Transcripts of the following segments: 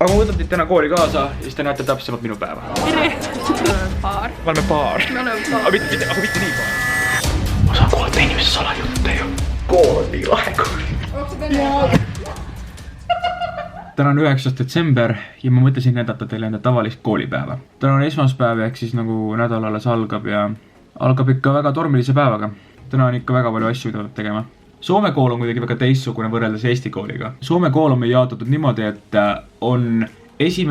Aga ma võtan teid täna kooli kaasa ja siis te näete täpsemalt minu päeva. Tere! Me oleme paar. Me oleme paar. Me oleme paar. Aga mitte nii paar. Ma saan kuulata inimeste salajutte ju. Kool on nii lahe kool. Täna on 9. detsember ja ma mõtlesin näidata teile enda tavalist koolipäeva. Täna on esmaspäev ehk siis nagu nädal alles algab ja algab ikka väga tormilise päevaga. Täna on ikka väga palju asju, mida peab tegema. Soome kool on kuidagi väga teistsugune võrreldes Eesti kooliga. Soome kool on meil jaotatud niimoodi, et on 1.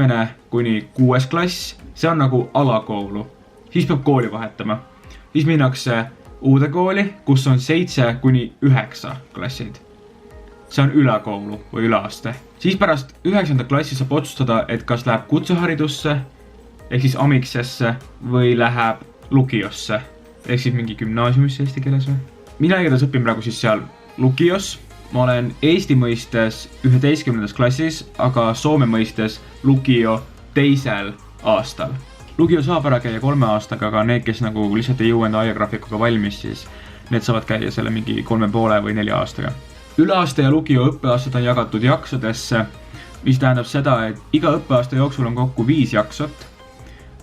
kuni 6. klass, see on nagu alakoolu. Siis peab kooli vahetama. Siis minnakse uude kooli, kus on 7 kuni 9 klassid. See on ülekoulu või üleaste. Siis pärast 9. klassi saab otsustada, et kas läheb kutseharidusse, ehk siis amiksesse, või läheb lukiosse, ehk siis mingi gümnaasiumisse eesti keeles või. Mina igatahes õpin praegu siis seal Lukios. Ma olen Eesti mõistes 11. klassis, aga Soome mõistes Lukio 2. aastal. Lukio saab ära käia 3 aastaga, aga need, kes nagu lihtsalt ei jõua enda ajagraafikuga valmis, siis need saavad käia selle mingi 3,5 või 4 aastaga. Üleaste ja Lukio õppeaastad on jagatud jaksodesse, mis tähendab seda, et iga õppeaasta jooksul on kokku 5 jaksot,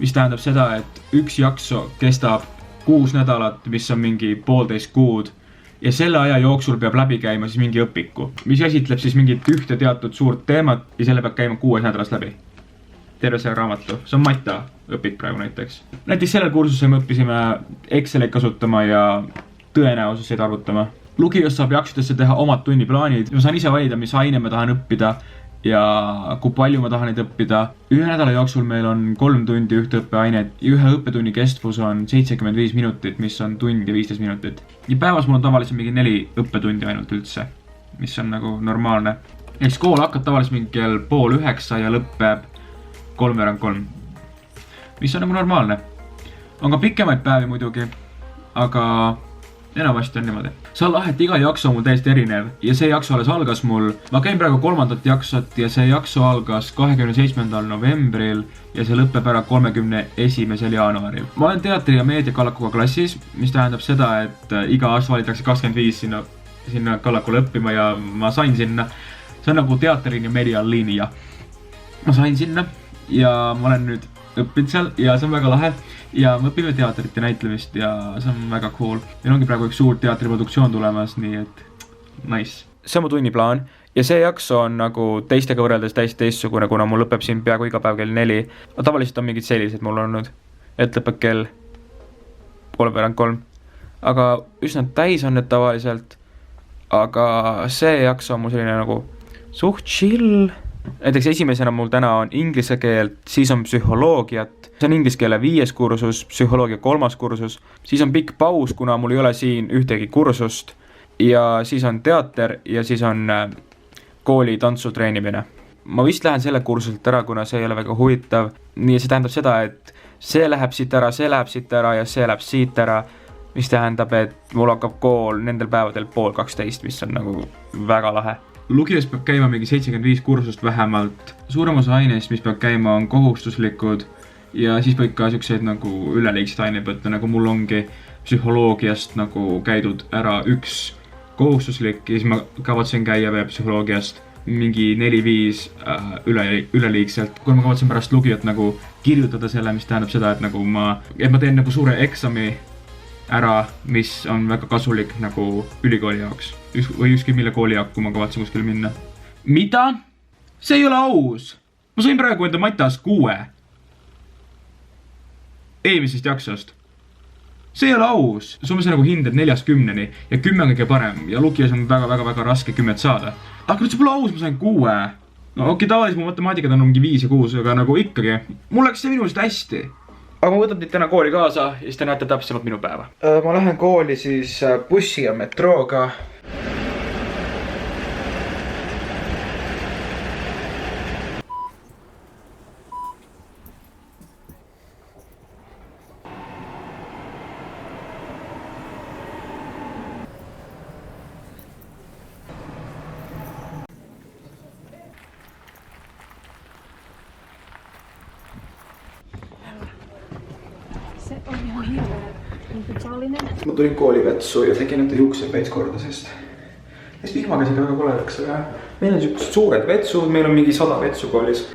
mis tähendab seda, et üks jakso kestab 6 nädalat, mis on mingi 1,5 kuud. Ja selle aja jooksul peab läbi käima siis mingi õpiku, mis esitleb siis mingit ühte teatud suurt teemat ja selle peab käima 6 nädalas läbi. Terve selle raamatu. See on Mata õpik praegu näiteks. Näiteks sellel kursusel me õppisime Excelit kasutama ja tõenäosuseid arvutama. Lukios saab jaksudesse teha omad tunniplaanid. Ma saan ise valida, mis aine ma tahan õppida ja kui palju ma tahan neid õppida. Ühe nädala jooksul meil on 3 tundi ühte õppeainet ja ühe õppetunni kestvus on 75 minutit, mis on tund ja 15 minutit. Ja päevas mul on tavaliselt mingi 4 õppetundi ainult üldse, mis on nagu normaalne. Eks kool hakkab tavaliselt mingi kell 8:30 ja lõpeb 3:45, mis on nagu normaalne. On ka pikemaid päevi muidugi, aga enamasti on niimoodi. See on lahe, et iga jakso on mul täiesti erinev ja see jakso alles algas mul. Ma käin praegu 3. jaksot ja see jakso algas 27. novembril ja see lõpeb ära 31. jaanuaril. Ma olen teatri- ja meediakallakuga klassis, mis tähendab seda, et iga aasta valitakse 25 sinna kallakule õppima ja ma sain sinna. See on nagu teaterin ja medialiini ja ma sain sinna ja ma olen nüüd õppinud seal ja see on väga lahe. Ja me õpime teatrit ja näitlemist ja see on väga cool. Meil ongi praegu üks suur teatriproduktsioon tulemas, nii et nice. See on mu tunniplaan ja see jakso on nagu teistega võrreldes täiesti teistsugune, kuna mul lõpeb siin peaaegu iga päev kell 4. Tavaliselt on mingid sellised mul olnud, et lõpeb kell 3:43. Aga üsna täis on need tavaliselt. Aga see jakso on mul selline nagu suht chill. Näiteks esimesena mul täna on inglise keelt, siis on psühholoogiat. See on inglise keele 5. kursus, psühholoogia 3. kursus. Siis on pikk paus, kuna mul ei ole siin ühtegi kursust. Ja siis on teater ja siis on kooli tantsu treenimine. Ma vist lähen selle kursuselt ära, kuna see ei ole väga huvitav. Nii see tähendab seda, et see läheb siit ära, see läheb siit ära ja see läheb siit ära. Mis tähendab, et mul hakkab kool nendel päevadel 11:30, mis on nagu väga lahe. Lukios peab käima mingi 75 kursust vähemalt. Suurem osa aineist, mis peab käima, on kohustuslikud ja siis võib ka siukseid nagu üleliigseid aineid võtta, nagu mul ongi psühholoogiast nagu käidud ära üks kohustuslik ja siis ma kavatsen käia veel psühholoogiast mingi 4-5 üleliigselt. Kui ma kavatsen pärast Lukiot nagu kirjutada selle, mis tähendab seda, et nagu ma teen nagu suure eksami ära, mis on väga kasulik nagu ülikooli jaoks või ükski mille kooli jaoks, kui ma kavatsen kuskile minna. Mida? See ei ole aus! Ma sain praegu enda matas 6 eelmisest jaksost. See ei ole aus! Soomes on nagu hinded 4-10 ja 10 on kõige parem ja Lukios on väga raske 10 saada. Aga nüüd see pole aus, ma sain 6. No okei, tavaliselt mu matemaatikad on mingi 5 ja 6, aga nagu ikkagi. Mul läks see minust hästi. Aga ma võtan teid täna kooli kaasa ja siis te näete täpsemalt minu päeva. Ma lähen kooli siis bussi ja metrooga. Se on ihan hirveä individuaalinen. Ma tulin koolivetsu ja tegin enda juuksed veits korda, sest vihmakäsiga väga koledaks, aga meil on siuksed suured vetsud, meil on mingi 100 vetsu koolis.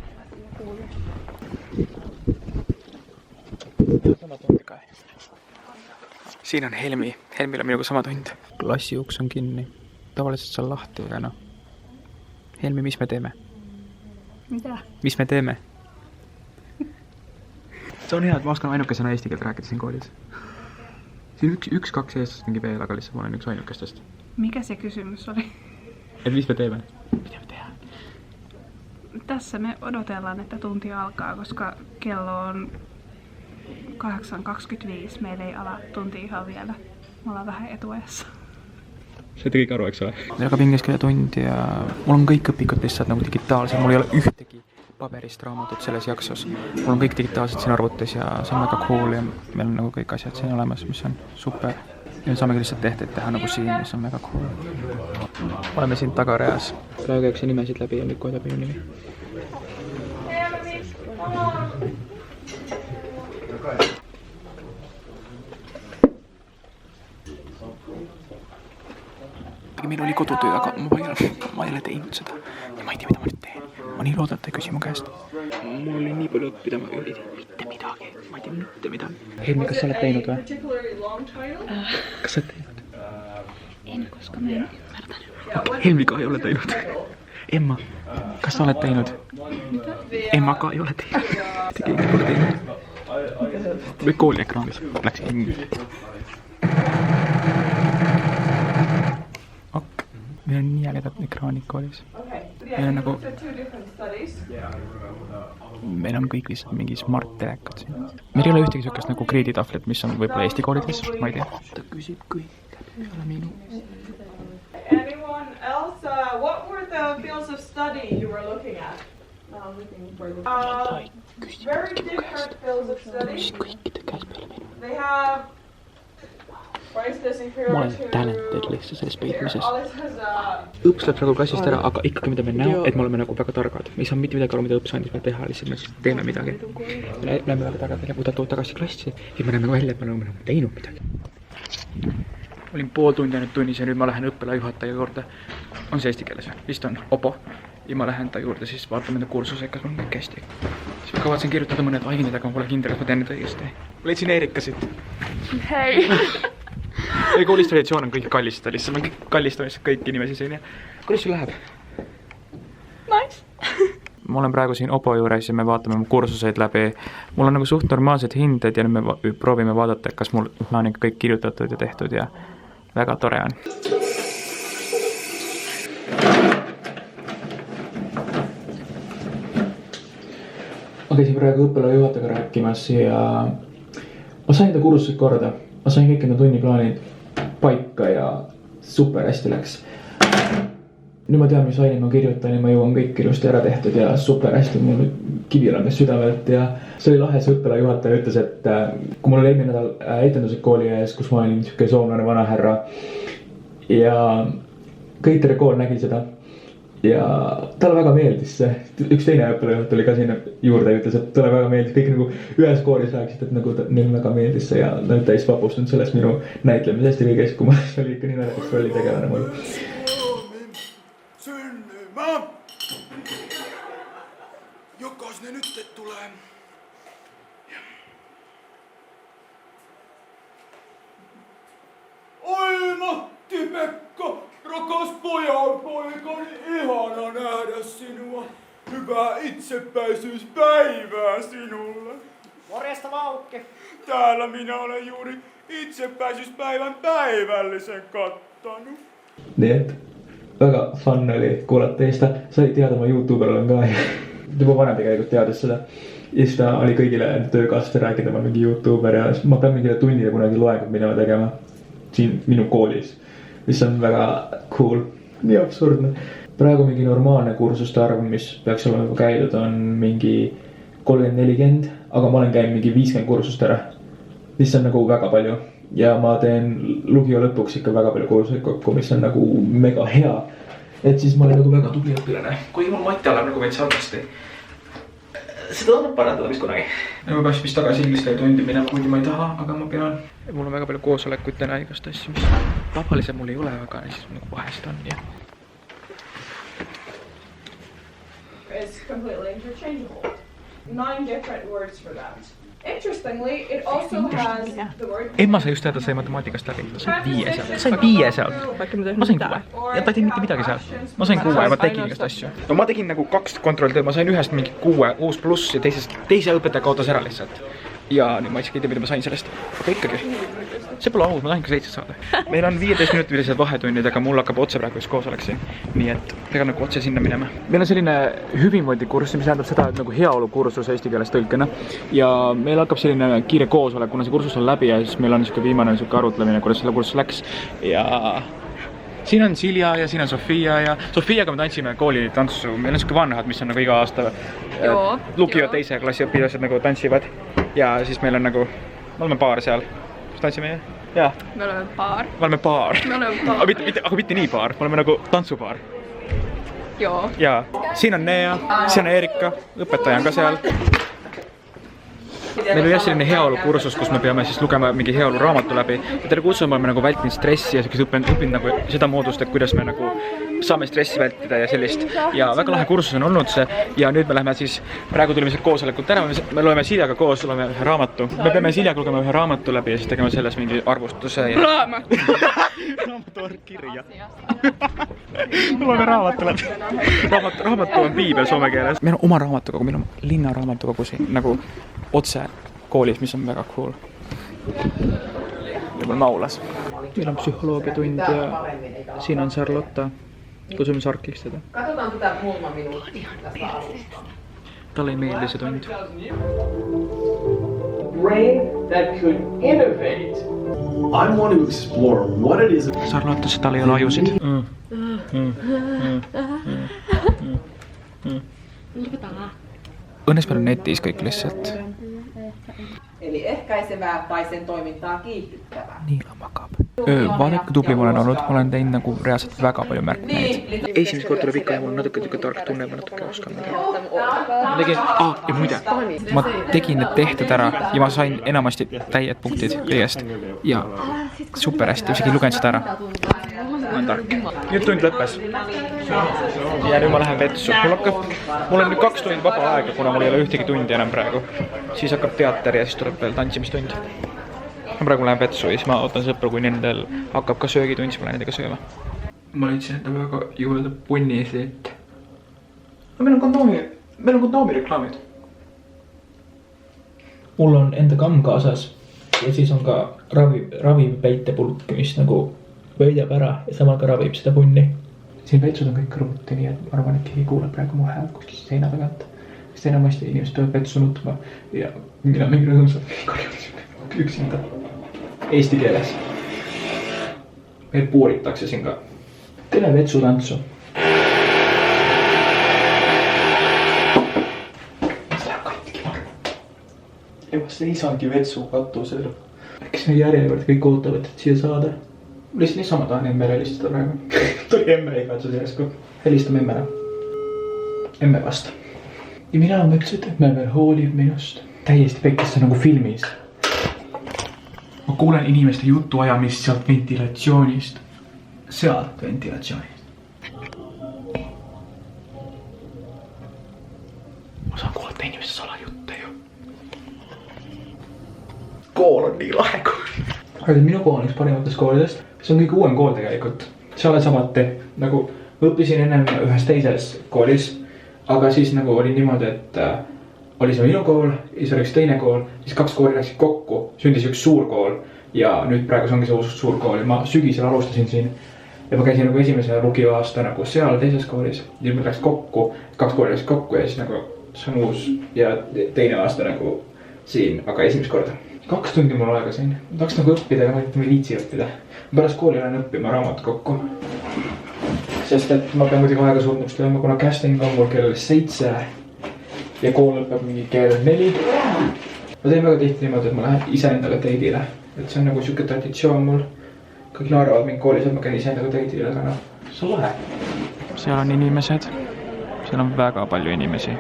siin on Helmi. Helmil on minuga sama tund. Klassi uks on kinni. Tavaliselt see on lahti, aga noh. Helmi, mis me teeme? Mida? Mis me teeme? See on hea, et ma oskan ainukesena eesti keelt rääkida siin koolis. Siin üks-kaks eestlast mingi veel, aga lihtsalt ma olen üks ainukestest. Mikä se kysymys oli? Et mis me teeme? Mitä me tehdään? Tässä me odotellaan, että tunti alkaa, koska kello on 8.25. Meillä ei ala tunti ihan vielä. Me ollaan vähän etuajassa. See tegi kõik aru, eks ole? Meil hakkab inglise keele tund ja mul on kõik õpikud lihtsalt nagu digitaalsed. Mul ei ole ühtegi paberist raamatut selles jaksos. Mul on kõik digitaalsed siin arvutis ja see on väga cool ja meil on nagu kõik asjad siin olemas, mis on super. Ja saamegi lihtsalt tehteid teha nagu siin, mis on väga cool. Oleme siin tagareas. Praegu käiakse nimesid läbi ja nüüd kohe tuleb minu nimi. Meil oli kodutöö, aga ma ei ole teinud seda ja ma ei tea, mida ma nüüd teen. Ma nii loodan, et ei küsi mu käest. Mul oli nii palju õppida, ma ei tea mitte midagi. Ma ei tea mitte midagi. Helmi, kas sa oled teinud või? Kas sa oled teinud? En, koska mä en ymmärtänyt. Helmi ka ei ole teinud. Emma, kas sa oled teinud? Emma ka ei ole teinud. Mitte keegi pole teinud. Või kooli ekraanis läks hingi. Meil on nii ägedad ekraanid koolis. Meil on nagu... Meil on kõik lihtsalt mingi smart-telekad siin. Meil ei ole ühtegi sükast nagu kreeditahvlit, mis on võib-olla Eesti koolides, ma ei tea. Ta küsib kõik läbi, ei ole minu. Anyone else? What were the fields of study you were looking at? Very different fields of study. Kõikide käes peale minu. They have... Ma olen talented lihtsalt selles peitmises. Õps läheb praegu klassist ära, aga ikkagi mida me näo, et me oleme nagu väga targad. Me ei saa mitte midagi aru, mida õps andis meil teha, lihtsalt me teeme midagi. Me läheme väga targad välja, kui ta tood tagasi klassi ja me näeme välja, et me oleme teinud midagi. Olin pool tundi ainult tunnis ja nüüd ma lähen õppelajuhataja juurde. On see eesti keeles? Vist on Opo. Ja ma lähen ta juurde, siis vaatame enda kursuse, kas mul on kõik hästi. Siis ma kavatsen kirjutada mõned ained, aga ma pole kindel, kas ma teen need õigesti. Leidsin Eerikasit. Hei! Ei, koolis traditsioon on kõik kallistada lihtsalt. Ma kallistan lihtsalt kõik inimesi siin. Kuidas sul läheb? Nice! Ma olen praegu siin Opo juures ja me vaatame mu kursuseid läbi. Mul on nagu suht normaalsed hinded ja nüüd me proovime vaadata, kas mul on ikka kõik kirjutatud ja tehtud ja väga tore on. Ma käisin praegu õppelajuhatajaga rääkimas ja ma sain ta kursused korda. Ma sain kõik enda tunniplaanid paika ja super hästi läks. Nüüd ma tean, mis aine ma kirjutan ja ma jõuan kõik ilusti ära tehtud ja super hästi mul kivi langes südamelt ja see oli lahe, see õppelajuhataja ütles, et kui mul oli eelmine nädal etendused kooli ees, kus ma olin niisugune soomlane vanahärra ja kõik terve kool nägi seda. Ja talle väga meeldis see. Üks teine õppelajuht oli ka sinna juurde ja ütles, et talle väga meeldis. Kõik nagu ühes koolis rääkisid, et nagu neil väga meeldis see ja nad täis vapustunud sellest minu näitlemisest ja kõigest, kui ma oli ikka nii naljakas rolli tegelane mul. Sünnymä! Jokas ne nyt tulee. Oi Matti Pekka! Rakas poikani, ihana nähdä sinua. Hyvää itsepäisyyspäivää sinulle. Morjesta Vaukki. Täällä minä olen juuri itsepäisyyspäivän päivällisen kattanut. Nii et väga fun oli kuulata teistä. Sai teada ma YouTuber olen ka ja juba vanem tegelikult teades seda. Ja siis ta oli kõigile töökaaslaste rääkida, ma mingi YouTuber ja ma pean mingile tunnile kunagi loengut minema tegema siin minu koolis. Mis on väga cool. Nii absurdne. Praegu mingi normaalne kursuste arv, mis peaks olema juba käidud, on mingi 30-40, aga ma olen käinud mingi 50 kursust ära. Mis on nagu väga palju. Ja ma teen lugio lõpuks ikka väga palju kursuseid kokku, mis on nagu mega hea. Et siis ma olen nagu väga tubli õpilane. Kui mul Mati alab nagu veits halvasti. Seda annab parandada vist kunagi. Ja ma peaks vist tagasi inglise tundi minema, kuigi ma ei taha, aga ma pean. Mul on väga palju koosolekuid täna igast asju, mis tavaliselt mul ei ole, aga siis nagu vahest on. Ja. It's completely interchangeable. 9 different words for that. Interestingly, it also has the word. Emma sai just teada, sai matemaatikast läbi. Ta sai 5 sealt. Sain 5 sealt. Ma sain 6. Ja ta ei teinud mitte midagi seal. Ma sain 6 ja ma tegin igast asju. No ma tegin nagu 2 kontrolltööd. Ma sain ühest mingi 6 pluss ja teise õpetaja kaotas ära lihtsalt. Ja nüüd ma isegi ei tea, mida ma sain sellest. Aga ikkagi. See pole aus, ma tahan ikka 7 saada. Meil on 15 minutilised vahetunnid, aga mul hakkab otse praegu just koosolek siin. Nii et pean nagu otse sinna minema. Meil on selline hüvimoodikursus, mis tähendab seda, et nagu heaolukursus eesti keeles tõlkena. Ja meil hakkab selline kiire koosolek, kuna see kursus on läbi ja siis meil on niisugune viimane arutlemine, kuidas selle kursus läks. Ja siin on Silja ja siin on Sofia ja Sofiaga me tantsime kooli tantsu. Meil on niisugune vanahad, mis on nagu iga aasta lukivad teise klassi õpilased nagu tantsivad. Ja siis meil on nagu, me oleme paar seal. Tantsime, jaa. Me oleme paar. Me oleme paar. Aga mitte nii paar, me oleme nagu tantsupaar. Joo. Jaa. Siin on Nea, siin on Erika, õpetaja on ka seal. Meil oli jah selline heaolukursus, kus me peame siis lugema mingi heaolu raamatu läbi. Ja terve kursus me oleme nagu vältinud stressi ja õppinud nagu seda moodust, et kuidas me nagu saame stressi vältida ja sellist. Ja väga lahe kursus on olnud see. Ja nüüd me läheme siis, praegu tulime siit koosolekult ära, me loeme Siljaga koos, loeme ühe raamatu. Me peame Siljaga lugema ühe raamatu läbi ja siis tegema selles mingi arvustuse. Raamatu! Raamatu on kirja. Me loeme raamatu läbi. Raamatu on piibel soome keeles. Meil on oma raamatukogu, meil on linna raamatukogu siin nagu otse koolis, mis on väga cool. Meil on Naulas. Meil on psühholoogiatund ja siin on Charlotta. Kusume Sarkiks teda. Katsotaan tätä muutama minuutti tästä alusta. Talle ei meeldi see tund. Brain that could innovate. I want to explore what it is. Charlotta, se talle ei ole ajusid. Õnnes meil on netis kõik lihtsalt. Eli ehkäisevää tai sen toimintaa kiihdyttävää. Nii makab. Vaadake, kui tubli ma olen olnud. Ma olen teinud nagu reaalselt väga palju märkmeid. Esimest kord tuleb ikka ja mul on natuke tark tunne, ma natuke oskan midagi. Ja muide, ma tegin need tehted ära ja ma sain enamasti täied punktid kõigest. Ja super hästi, isegi lugenud seda ära. Ma olen tark. Nüüd tund lõppes. Ja nüüd ma lähen vetsu. Mul on nüüd 2 tundi vaba aega, kuna mul ei ole ühtegi tundi enam praegu. Siis hakkab teater ja siis tuleb veel tantsimistund. Ma praegu lähen vetsu ja siis ma ootan sõpru, kui nendel hakkab ka söögitund, siis ma lähen nendega sööma. Ma leidsin enda väga juurde punni siit. Meil on kondoomi reklaamid. Mul on enda kamm kaasas ja siis on ka ravib peitepulk, mis nagu võidab ära ja samal ka ravib seda punni. Siin vetsud on kõik kõrvuti, nii et ma arvan, et keegi kuuleb praegu mu häält kuskil seina tagant. Sest enamasti inimesed peavad vetsu nutma ja mina mingi rõõmsalt üksinda. Eesti keeles. Meil puuritakse siin ka. Teeme vetsutantsu. Mis läheb katki marru? Ja ma seisangi vetsu katusel. Kes meil järjekord kõik ootavad, et siia saada? Lihtsalt niisama tahan emmele helistada praegu. Tuli emme igatsus järsku. Helistame emmele. Emme vasta. Ja mina mõtlesin, et emme veel hoolib minust. Täiesti pekkesse nagu filmis. Ma kuulen inimeste jutuajamist sealt ventilatsioonist. Sealt ventilatsioonist. Ma saan kuulata inimeste salajutte ju. Kool on nii lahe kool. Aga minu kool on üks parimatest koolidest. See on kõige uuem kool tegelikult. Seal on samati. Nagu õppisin ennem ühes teises koolis. Aga siis nagu oli niimoodi, et oli see minu kool, siis oli üks teine kool, siis 2 kooli läksid kokku, sündis üks suur kool ja nüüd praegu ongi see uus suur kool ja ma sügisel alustasin siin ja ma käisin nagu esimese lugiaasta nagu seal teises koolis ja meil läks kokku, 2 kooli läks kokku ja siis nagu see on uus ja teine aasta nagu siin, aga esimest korda. 2 tundi mul aega siin, ma tahaks nagu õppida, aga ma ei viitsi õppida. Pärast kooli olen õppima raamat kokku. Sest et ma pean muidugi aega surnuks tulema, kuna casting on mul kell 7 ja kool lõpeb mingi kell 4. Ma teen väga tihti niimoodi, et ma lähen iseendaga teidile. Et see on nagu siuke traditsioon mul. Kõik naaravad mind koolis, et ma käin iseendaga teidile, aga noh, see on lahe. Seal on inimesed. Seal on väga palju inimesi.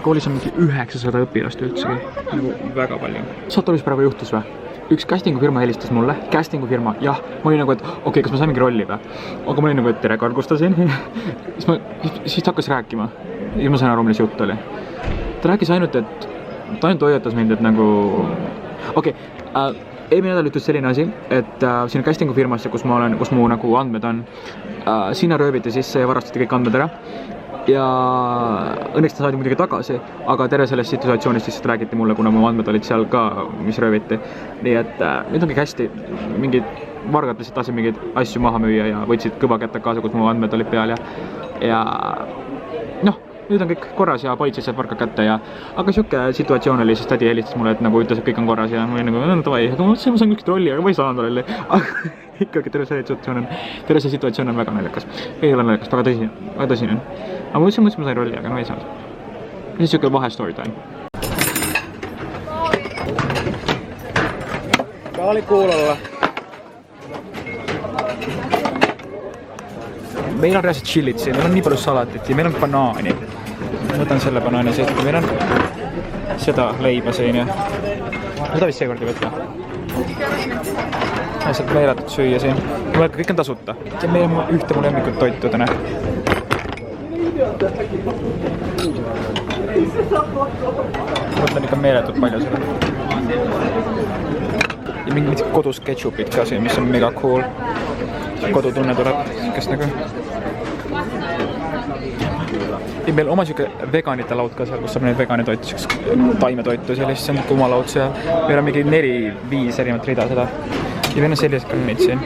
Koolis on mingi 900 õpilast üldsegi. Nagu väga palju. Saad aru, mis praegu juhtus või? Üks castingufirma helistas mulle, castingufirma, jah, ma olin nagu, et okei, kas ma sain mingi rolli või? Aga ma olin nagu, et tere, kargustasin. Siis hakkas rääkima ja ma sain aru, milles jutt oli. ta rääkis ainult, et ta ainult hoiatas mind, et nagu eelmine nädal ütles selline asi, et siin castingu firmasse, kus mu nagu andmed on, sinna rööviti sisse ja varastati kõik andmed ära. Ja õnneks ta saadi muidugi tagasi, aga terve sellest situatsioonist lihtsalt räägiti mulle, kuna mu andmed olid seal ka, mis rööviti. Nii et nüüd on kõik hästi, mingid vargad lihtsalt tahtsid mingeid asju maha müüa ja võtsid kõvakätta kaasa, kus mu andmed olid peal ja noh, nüüd on kõik korras ja politsei saab varga kätte ja aga siuke situatsioon oli, siis tädi helistas mulle, et nagu ütles, et kõik on korras ja ma olin nagu, davai, aga ma mõtlesin, ma saan kuskilt rolli, aga ma ei saanud rolli. Aga ikkagi terve see situatsioon on väga naljakas. Ei ole naljakas, väga tõsine. Aga ma mõtlesin, ma sain rolli, aga no ei saanud. Ja siis siuke vahe story time. Kaali kuulolla. Meil on reaalselt chillit siin, meil on nii palju salatit ja meil on banaani. Võtan selle banaani seest, meil on seda leiba siin ja seda vist seekord ei võtta. Lihtsalt meeletut süüa siin. Kõik on tasuta. Ja meil on ühte mu lemmikut toitu täna. Võtan ikka meeletut palju selle. Ja mingid kodus ketšupid ka siin, mis on mega cool. Kodutunne tuleb, kes nagu. Ja meil oma siuke veganite laud ka seal, kus saab neid veganitoitu, taimetoitu sellist, see on kumalaud seal. Meil on mingi 4-5 erinevat rida seda. Ja meil on sellised kannid siin.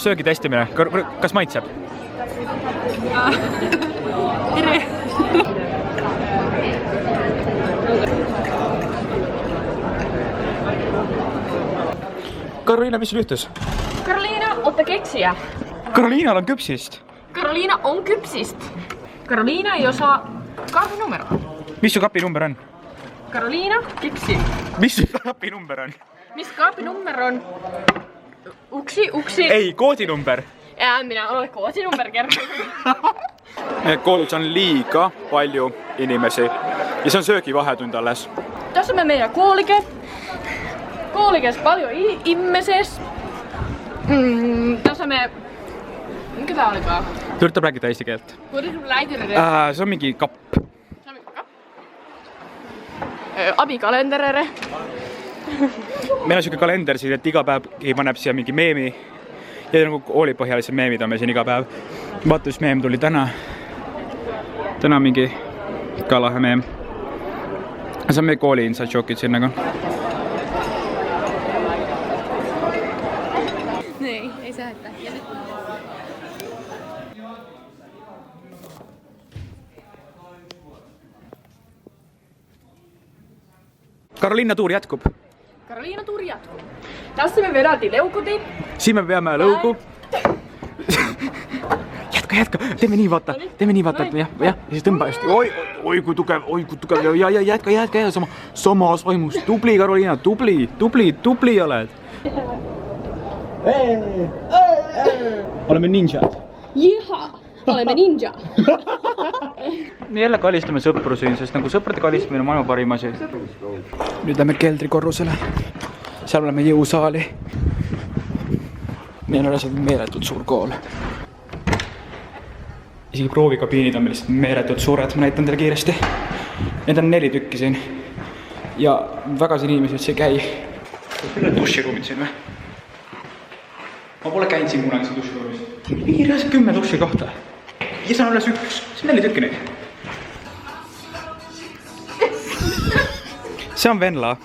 Söögi testimine, kas maitseb? Tere! Karoliina, mis sul juhtus? Karoliina, oota keksiä. Karoliinal on küpsist. Karoliina on kypsist. Karoliina ei osaa kahvinumeroa. Mis su kapinumber on? Karoliina, keksi. Mis su kapinumber on? Mis kaapinumber on? Uksi. Ei, koodinumber. Minä olen koodinumber kerran. Koolus on liiga palju inimesi ja see on söögivahetund alles. Tässä on meidän koolike. Koolikes paljon ihmises. Tässä me... Mikä tää olikaan? Yritab rääkida eesti keelt. See on mingi kapp. Abikalenderere. Meil on siuke kalender siin, et iga päev paneb siia mingi meemi. Ja nagu koolipõhjalised meemid on meil siin iga päev. Vaata, mis meem tuli täna. Täna mingi ka lahe meem. See on meie kooli inside joke'id siin nagu. Ei saa, että... Karoliina tuur jätkub. Karoliina tuuri jatkuu. Tässä me vedätiin leukotiin. Siin me peame lõugu. Jätka. Teeme nii vaata. Ja siis tõmba just. Oi kui tugev. Ja jätka. Samas vaimus. Tubli, Karoliina. Tubli oled. Oleme ninjad. Jiha, olemme ninja. Me jälle kalistame sõpru siin, sest nagu sõprade kalistamine on maailma parim asi. Nüüd lähme keldrikorrusele. Seal oleme jõusaali. Meil on lihtsalt meeletult suur kool. Isegi proovikabiinid on meil lihtsalt meeletult suured, ma näitan teile kiiresti. Need on 4 tükki siin. Ja väga siin inimesed see käi. Duširuumid siin või? Ma pole käinud siin kunagi siin duširuumis. Piirjas 10 duši kohta. Ja see on alles 1. See on 4 tükki neid. See on Venla.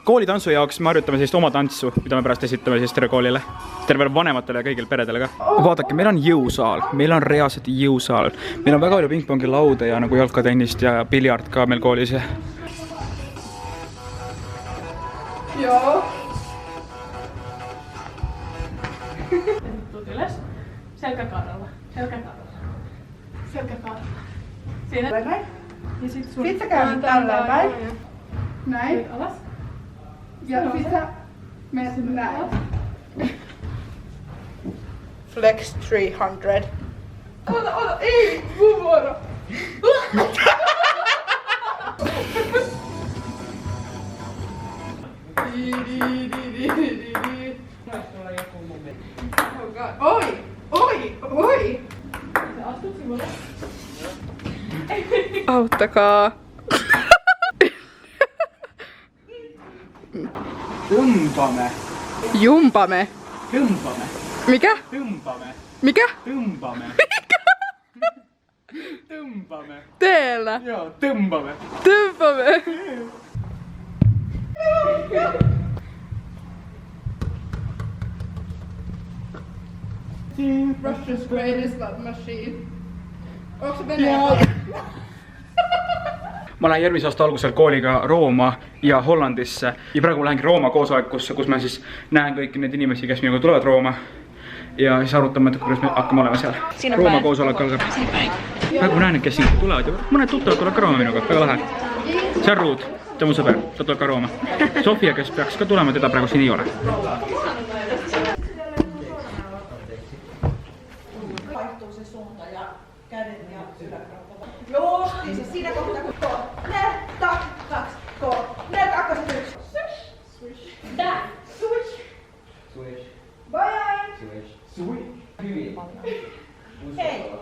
Koolitantsu jaoks me harjutame sellist oma tantsu, mida me pärast esitame siis terve koolile. Terve vanematele ja kõigil peredele ka. Vaadake, meil on jõusaal. Meil on reaalselt jõusaal. Meil on väga palju pingpongi laude ja nagu jalkatennist ja piljard ka meil koolis. Joo. Tuut ylös. Selkäkarralla. Siinä. Näin. Ja sit sun... Sit sä käännyt tälleen päin. Näin. Nyt alas. Ja sit sä menet näin. Flex 300. Ota, ei, mun vuoro. Oi! Sä astut sivuun. Auttakaa. Tõmbame. Jumpame. Tõmbame. Mikä? Tõmbame. Mikä? Tõmbame. Tõmbame. Teellä. Joo, tõmbame. Tõmbame. Russia's greatest love machine. Onko se Venäjä? Ma lähen järgmise aasta algusel kooliga Rooma ja Hollandisse ja praegu lähengi Rooma koosolekusse, kus ma siis näen kõiki neid inimesi, kes minuga tulevad Rooma ja siis arutame, et kuidas me hakkame olema seal. Rooma koosolek algab. Praegu näen, et kes siin tulevad ja mõned tuttavad tulevad ka Rooma minuga, väga lahe. See on Ruud, ta on mu sõber, ta tuleb ka Rooma. Sofia, kes peaks ka tulema, teda praegu siin ei ole. Vaihtuu se suunta ja kädet ja yläkroppa. Justiinsa siinä kohtaa kun ne, tak, kaks, ne, kakkoset, yksi. Swish. Back. Swish. Swish. Bye. Swish. Swish. Hyvin. Hei,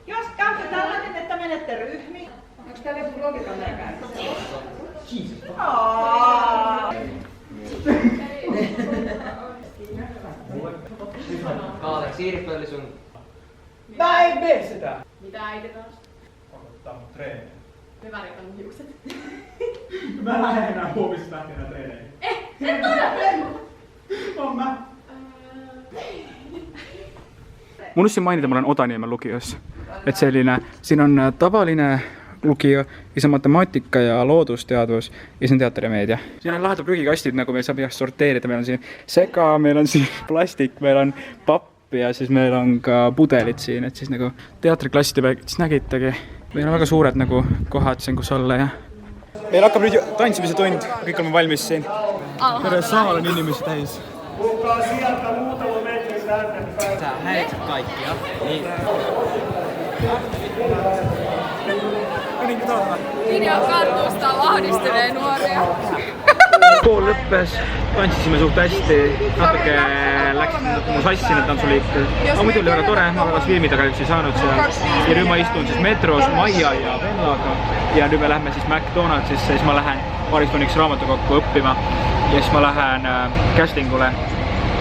jos käytte tällainen, että menette ryhmiin. Onko täällä joku logikamera käytössä? Kaale, siirry pölli sun. Mä en mene sitä. Mitä äiti taas? Pakottaa mut treeneen. Me väritän mun hiukset. Mä lähden enää huomista lähteä treeneihin. Et todella! On mä. Mun unohdin mainita, mä olen Otaniemen lukiossa. Et siinä on tavallinen lukio, ja se matemaatikka ja loodusteadvus, ja sen teatteri ja meedia. Siinä on lahedad prügikastid, nagu meil saab sorteerida. Meil on siin sega, meil on siin plastik, meil on papp ja siis meil on ka pudelid siin, et siis nagu teatriklasside peal siis nägitegi. Meil on väga suured nagu kohad siin, kus olla ja... Meil hakkab nüüd tantsimise tund, kõik oleme valmis siin. Terve saal on inimesi täis. Kuulkaa sieltä muutama metri tänne päin. Sä häiritset kaikkia. Niin. Video kartusta lahdistuneen nuoria. Kool lõppes, tantsisime suht hästi, natuke läksin sassi need tantsuliikud. Aga muidu oli väga tore, ma väga filmi taga üldse ei saanud seal. Ja nüüd ma istun siis metros Maia ja Venlaga. Ja nüüd me lähme siis McDonaldsisse, siis ma lähen paaris tunniks raamatukokku õppima. Ja siis ma lähen castingule.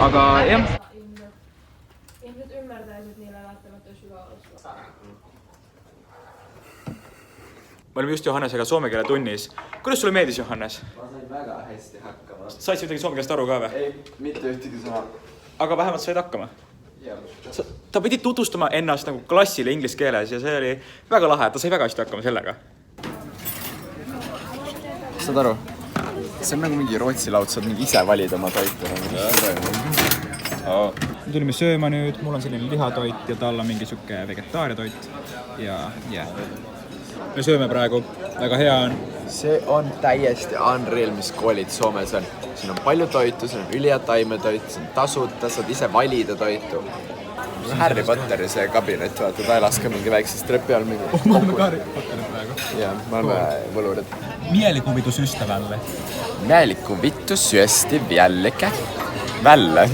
Aga jah. Ihmiset ymmärtäisit niillä välttämättä olisi hyvä olla. Me olime just Johannesega soome keele tunnis. Kuidas sulle meeldis, Johannes? Ma sain väga hästi hakkama. Said sa midagi soome keelest aru ka või? Ei, mitte ühtegi sõna. Aga vähemalt said hakkama? Jah. Ta pidi tutvustama ennast nagu klassile inglise keeles ja see oli väga lahe, ta sai väga hästi hakkama sellega. Saad aru? See on nagu mingi Rootsi laud, saad mingi ise valida oma toitu. Me tulime sööma nüüd, mul on selline lihatoit ja tal on mingi siuke vegetaariatoit ja me sööme praegu, väga hea on. See on täiesti unreal, mis koolid Soomes on. Siin on palju toitu, siin on ülihea taimetoit, siin on tasuta, saad ise valida toitu. Harry Potteri see kabinet, vaata, ta elas ka mingi väikses trepi all mingi. Me oleme ka Harry Potterit praegu. Jah, me oleme võlurid. Mielikuvitu systä välle. Mielikuvitu syösti vällekä. Välle.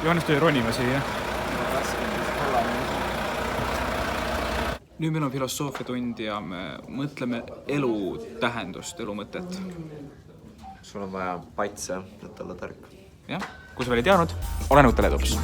Johannes tuli ronima siia. Nüüd meil on filosoofiatund ja me mõtleme elu tähendust, elu mõtet. Sul on vaja patse, et olla tark. Jah, kui sa veel ei teadnud, olen Uute Leedups.